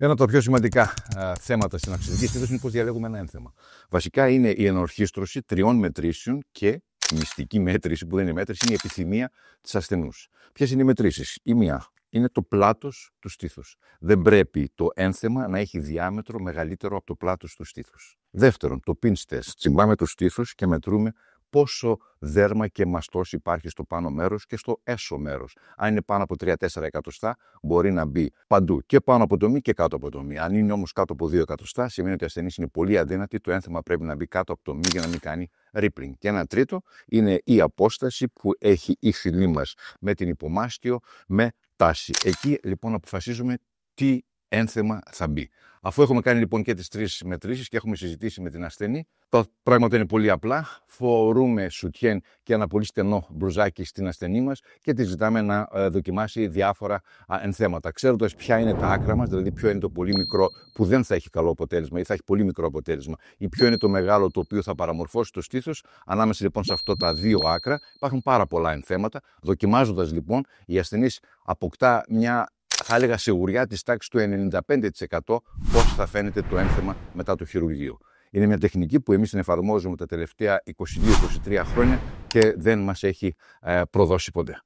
Ένα από τα πιο σημαντικά θέματα στην αξιδική στήθος είναι πώς διαλέγουμε ένα ένθεμα. Βασικά είναι η ενορχήστρωση 3 μετρήσεων και η μυστική μέτρηση, που δεν είναι μέτρηση, είναι η επιθυμία της ασθενούς. Ποιες είναι οι μετρήσεις? Η μία είναι το πλάτος του στήθους. Δεν πρέπει το ένθεμα να έχει διάμετρο μεγαλύτερο από το πλάτος του στήθους. Δεύτερον, το pinch test. Τσιμπάμε το στήθος και μετρούμε πόσο δέρμα και μαστός υπάρχει στο πάνω μέρος και στο έσω μέρος. Αν είναι πάνω από 3-4 εκατοστά, μπορεί να μπει παντού, και πάνω από το μη και κάτω από το μη. Αν είναι όμως κάτω από 2 εκατοστά, σημαίνει ότι η ασθενής είναι πολύ αδύνατη, το ένθεμα πρέπει να μπει κάτω από το μη για να μην κάνει rippling. Και ένα τρίτο είναι η απόσταση που έχει η φυλή μας με την υπομάστιο με τάση. Εκεί λοιπόν αποφασίζουμε τι ένθεμα θα μπει. Αφού έχουμε κάνει λοιπόν και τις 3 μετρήσεις και έχουμε συζητήσει με την ασθενή, τα πράγματα είναι πολύ απλά. Φορούμε σουτιέν και ένα πολύ στενό μπλουζάκι στην ασθενή μας και τη ζητάμε να δοκιμάσει διάφορα ενθέματα. Ξέροντας ποια είναι τα άκρα μας, δηλαδή ποιο είναι το πολύ μικρό που δεν θα έχει καλό αποτέλεσμα ή θα έχει πολύ μικρό αποτέλεσμα, ή ποιο είναι το μεγάλο το οποίο θα παραμορφώσει το στήθος, ανάμεσα λοιπόν σε αυτό τα δύο άκρα υπάρχουν πάρα πολλά ενθέματα. Δοκιμάζοντας λοιπόν, η ασθενής αποκτά μια, θα έλεγα, σιγουριά της τάξης του 95% πώς θα φαίνεται το ένθεμα μετά το χειρουργείο. Είναι μια τεχνική που εμείς την εφαρμόζουμε τα τελευταία 22-23 χρόνια και δεν μας έχει προδώσει ποτέ.